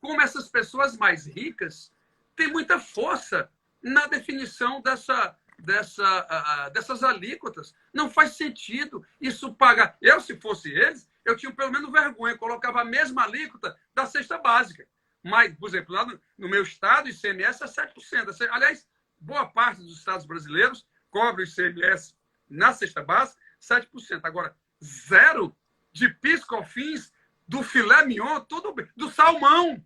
como essas pessoas mais ricas têm muita força na definição dessas alíquotas. Não faz sentido isso pagar. Eu, se fosse eles, eu tinha pelo menos vergonha, colocava a mesma alíquota da cesta básica. Mas, por exemplo, lá no meu estado, o ICMS é 7%. Aliás, boa parte dos estados brasileiros cobre o ICMS na cesta básica, 7%. Agora, 0 de PIS/COFINS do filé mignon, tudo bem. Do salmão.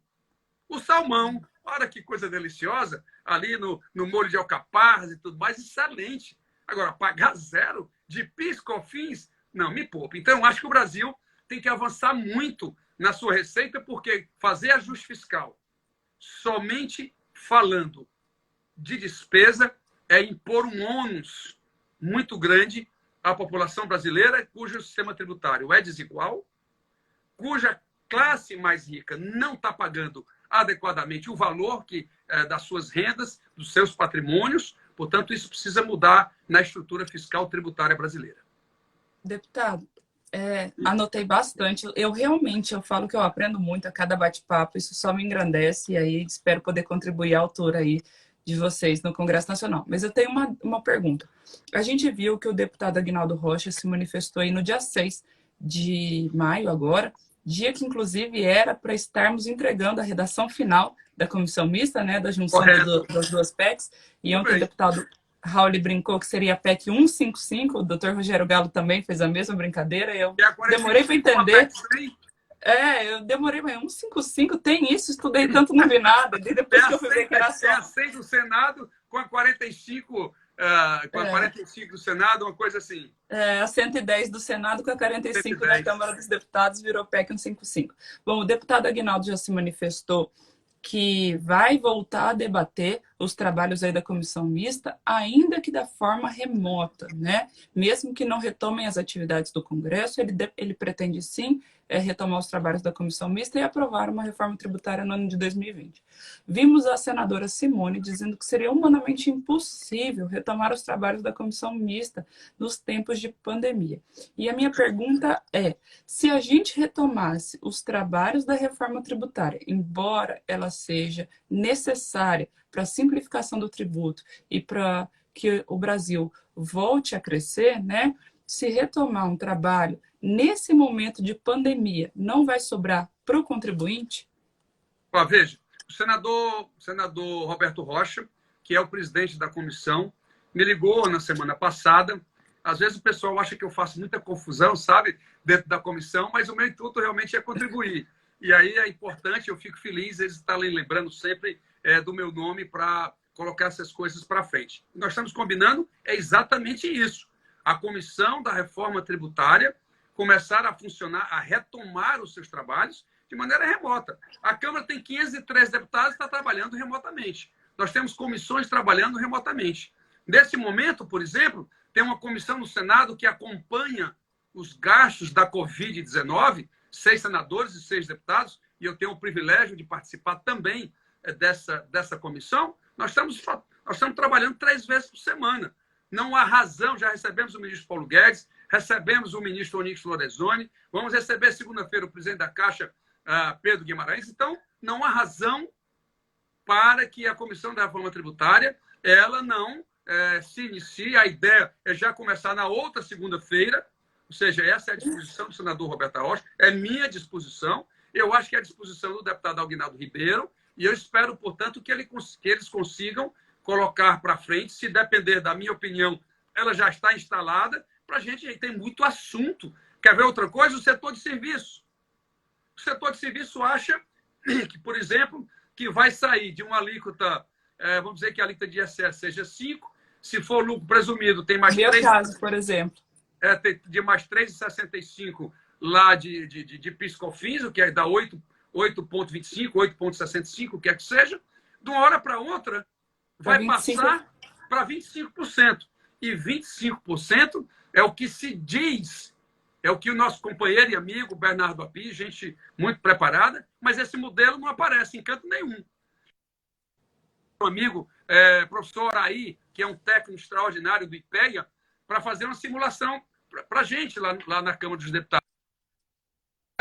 O salmão, olha que coisa deliciosa, ali no molho de alcaparras e tudo mais, excelente. Agora, pagar 0 de PIS/COFINS, não, me poupa. Então, acho que o Brasil tem que avançar muito na sua receita, porque fazer ajuste fiscal somente falando de despesa é impor um ônus muito grande à população brasileira, cujo sistema tributário é desigual, cuja classe mais rica não está pagando adequadamente o valor das suas rendas, dos seus patrimônios. Portanto, isso precisa mudar na estrutura fiscal tributária brasileira. Deputado, anotei bastante. Eu falo que eu aprendo muito a cada bate-papo, isso só me engrandece, e aí espero poder contribuir à altura aí de vocês no Congresso Nacional. Mas eu tenho uma pergunta. A gente viu que o deputado Aguinaldo Rocha se manifestou aí no dia 6 de maio agora, dia que inclusive era para estarmos entregando a redação final da comissão mista, né, da junção das duas PECs, e ontem o deputado Raul brincou que seria a PEC 155, o doutor Rogério Galo também fez a mesma brincadeira, eu demorei para entender. Eu demorei, mas 155 tem isso, estudei tanto, não vi nada, e depois que eu fui ver que era só... É a 100 do Senado com a 45... a 45 do Senado, uma coisa assim. A 110 do Senado com a 45 da Câmara dos Deputados virou PEC 155. Bom, o deputado Aguinaldo já se manifestou que vai voltar a debater os trabalhos aí da comissão mista, ainda que da forma remota, né? Mesmo que não retomem as atividades do Congresso, ele pretende sim retomar os trabalhos da comissão mista e aprovar uma reforma tributária no ano de 2020. Vimos a senadora Simone dizendo que seria humanamente impossível retomar os trabalhos da comissão mista nos tempos de pandemia. E a minha pergunta é, se a gente retomasse os trabalhos da reforma tributária, embora ela seja necessária para a simplificação do tributo e para que o Brasil volte a crescer, né? Se retomar um trabalho nesse momento de pandemia, não vai sobrar para o contribuinte? Veja, o senador Roberto Rocha, que é o presidente da comissão, me ligou na semana passada. Às vezes o pessoal acha que eu faço muita confusão, sabe, dentro da comissão, mas o meu intuito realmente é contribuir. E aí é importante, eu fico feliz eles estarem lembrando sempre do meu nome para colocar essas coisas para frente. Nós estamos combinando exatamente isso. A comissão da reforma tributária começar a funcionar, a retomar os seus trabalhos de maneira remota. A Câmara tem 503 deputados e está trabalhando remotamente. Nós temos comissões trabalhando remotamente. Nesse momento, por exemplo, tem uma comissão no Senado que acompanha os gastos da Covid-19, 6 senadores e 6 deputados, e eu tenho o privilégio de participar também dessa comissão. Nós estamos trabalhando 3 vezes por semana. Não há razão, já recebemos o ministro Paulo Guedes, recebemos o ministro Onyx Lorenzoni, vamos receber segunda-feira o presidente da Caixa, Pedro Guimarães. Então, não há razão para que a Comissão da Reforma Tributária ela não se inicie. A ideia é já começar na outra segunda-feira, ou seja, essa é a disposição do senador Roberto Rocha, é minha disposição, eu acho que é a disposição do deputado Aguinaldo Ribeiro, e eu espero, portanto, que eles consigam colocar para frente. Se depender da minha opinião, ela já está instalada, para a gente tem muito assunto. Quer ver outra coisa? O setor de serviço. O setor de serviço acha que, por exemplo, que vai sair de uma alíquota, vamos dizer que a alíquota de ISS seja 5, se for lucro presumido, tem mais 3. Meu caso, por exemplo. De mais 3,65 lá de PIS/COFINS, o que é dá 8,25, 8,65, o que é que seja. De uma hora para outra, vai passar para 25%. E 25% é o que se diz, é o que o nosso companheiro e amigo Bernardo Api, gente muito preparada, mas esse modelo não aparece em canto nenhum. O amigo professor Araí, que é um técnico extraordinário do IPEA, para fazer uma simulação para a gente lá na Câmara dos Deputados.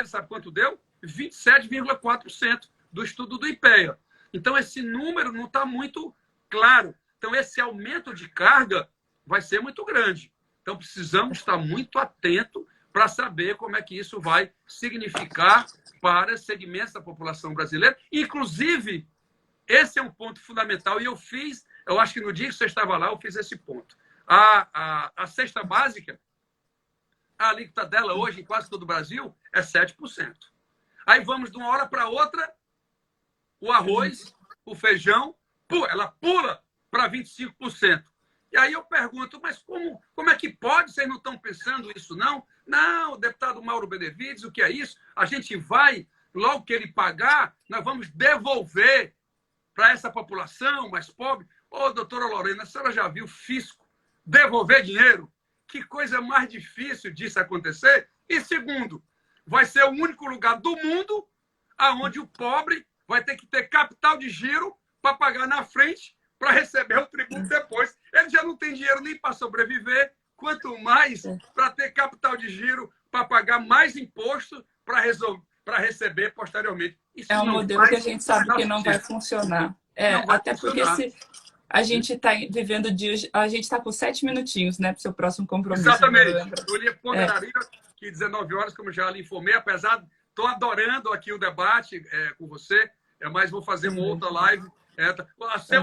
Sabe quanto deu? 27,4% do estudo do IPEA. Então, esse número não está muito claro. Então, esse aumento de carga vai ser muito grande. Então, precisamos estar muito atentos para saber como é que isso vai significar para segmentos da população brasileira. Inclusive, esse é um ponto fundamental. E eu acho que no dia que você estava lá, eu fiz esse ponto. A cesta básica, a alíquota dela hoje, em quase todo o Brasil, é 7%. Aí vamos de uma hora para outra, o arroz, o feijão, ela pula para 25%. E aí eu pergunto, mas como é que pode? Vocês não estão pensando isso, não? Não, o deputado Mauro Benevides, o que é isso? A gente vai, logo que ele pagar, nós vamos devolver para essa população mais pobre. Ô, doutora Lorena, a senhora já viu fisco devolver dinheiro? Que coisa mais difícil disso acontecer. E segundo, vai ser o único lugar do mundo onde o pobre vai ter que ter capital de giro para pagar na frente para receber o tributo depois. Ele já não tem dinheiro nem para sobreviver, quanto mais para ter capital de giro para pagar mais imposto para receber posteriormente. Isso é um modelo que a gente sabe que não vai funcionar. Até porque se a gente está vivendo dias... A gente está com 7 minutinhos, né, para o seu próximo compromisso. Exatamente. Eu lhe ponderaria que 19 horas, como já lhe informei, apesar... Estou adorando aqui o debate com você, mas vou fazer uma outra live.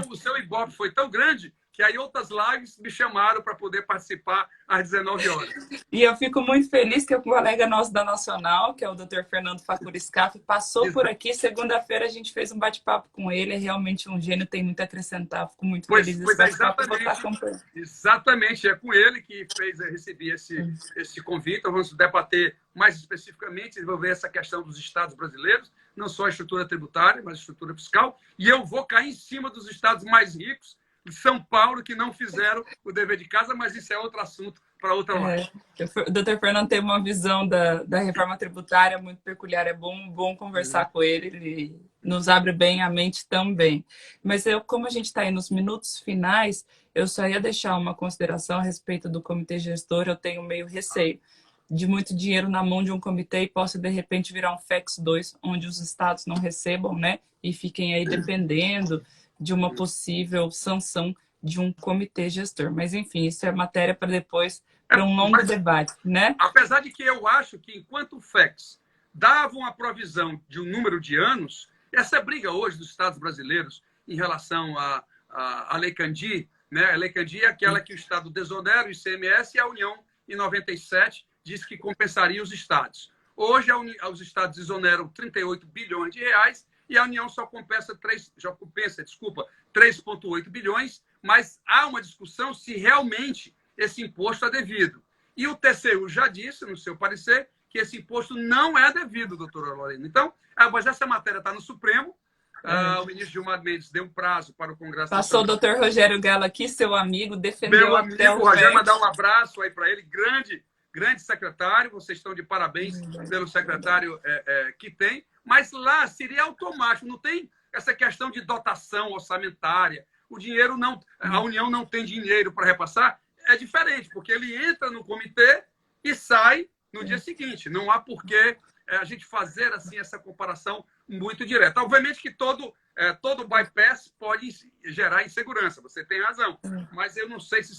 O seu Ibope foi tão grande que aí outras lives me chamaram para poder participar às 19 horas. E eu fico muito feliz que o colega nosso da Nacional, que é o Dr. Fernando Facuriscaf, passou por aqui. Segunda-feira a gente fez um bate-papo com ele. É realmente um gênio, tem muito a acrescentar. Fico muito feliz desse bate-papo. Exatamente, é com ele que recebi esse convite. Então, vamos debater mais especificamente, desenvolver essa questão dos estados brasileiros. não só a estrutura tributária, mas a estrutura fiscal, e eu vou cair em cima dos estados mais ricos, de São Paulo, que não fizeram o dever de casa, mas isso é outro assunto para outra live. O doutor Fernando tem uma visão da reforma tributária muito peculiar, é bom conversar com ele, ele nos abre bem a mente também. Mas como a gente está aí nos minutos finais, eu só ia deixar uma consideração a respeito do comitê gestor, eu tenho meio receio de muito dinheiro na mão de um comitê e possa, de repente, virar um FEX 2, onde os estados não recebam, né, e fiquem aí dependendo de uma possível sanção de um comitê gestor. Mas, enfim, isso é matéria para depois, para um longo debate, né? Apesar de que eu acho que, enquanto o FEX davam a provisão de um número de anos, essa briga hoje dos estados brasileiros em relação à Lei Candir, né? A Lei Candir é aquela que o Estado desonera o ICMS e a União, em 97, disse que compensaria os estados. Hoje, os estados desoneram 38 bilhões de reais e a União só compensa 3,8 bilhões, mas há uma discussão se realmente esse imposto é devido. E o TCU já disse, no seu parecer, que esse imposto não é devido, doutora Lorena. Então, mas essa matéria está no Supremo. O ministro Gilmar Mendes deu um prazo para o Congresso. Passou o doutor Rogério Galo aqui, seu amigo, defendeu meu amigo, o Rogério, mandar um abraço aí para ele, grande secretário, vocês estão de parabéns pelo secretário que tem, mas lá seria automático, não tem essa questão de dotação orçamentária, o dinheiro não, a União não tem dinheiro para repassar, é diferente, porque ele entra no comitê e sai no dia seguinte, não há porquê a gente fazer assim essa comparação muito direta. Obviamente que todo bypass pode gerar insegurança, você tem razão, mas eu não sei se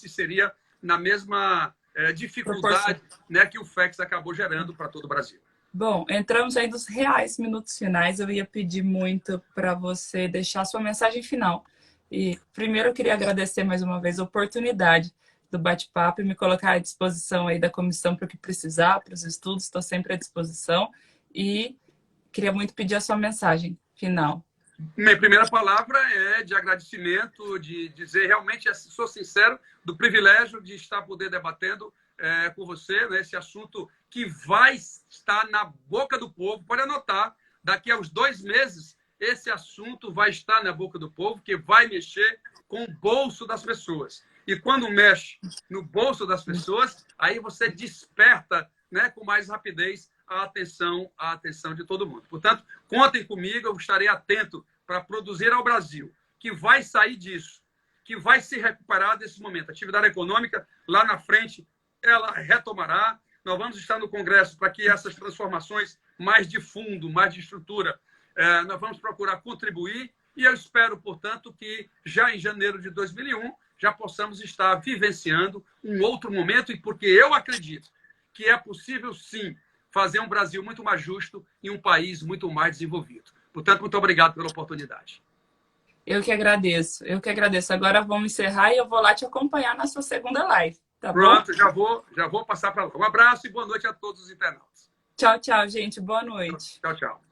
seria na mesma dificuldade, né, que o FEX acabou gerando para todo o Brasil. Bom, entramos aí nos reais minutos finais. Eu ia pedir muito para você deixar sua mensagem final. E primeiro eu queria agradecer mais uma vez a oportunidade do bate-papo e me colocar à disposição aí da comissão para o que precisar, para os estudos, estou sempre à disposição. E queria muito pedir a sua mensagem final. Minha primeira palavra é de agradecimento, de dizer realmente, sou sincero, do privilégio de estar poder debatendo com você, né, esse assunto que vai estar na boca do povo. Pode anotar, daqui a uns 2 meses, esse assunto vai estar na boca do povo, que vai mexer com o bolso das pessoas. E quando mexe no bolso das pessoas, aí você desperta, né, com mais rapidez a atenção de todo mundo. Portanto, contem comigo, eu estarei atento para produzir ao Brasil, que vai sair disso, que vai se recuperar desse momento. A atividade econômica, lá na frente, ela retomará. Nós vamos estar no Congresso para que essas transformações mais de fundo, mais de estrutura, nós vamos procurar contribuir e eu espero, portanto, que já em janeiro de 2001 já possamos estar vivenciando um outro momento, e porque eu acredito que é possível, sim, fazer um Brasil muito mais justo e um país muito mais desenvolvido. Portanto, muito obrigado pela oportunidade. Eu que agradeço. Agora vamos encerrar e eu vou lá te acompanhar na sua segunda live. Tá Pronto, bom? já vou passar para lá. Um abraço e boa noite a todos os internautas. Tchau, tchau, gente. Boa noite. Tchau, tchau.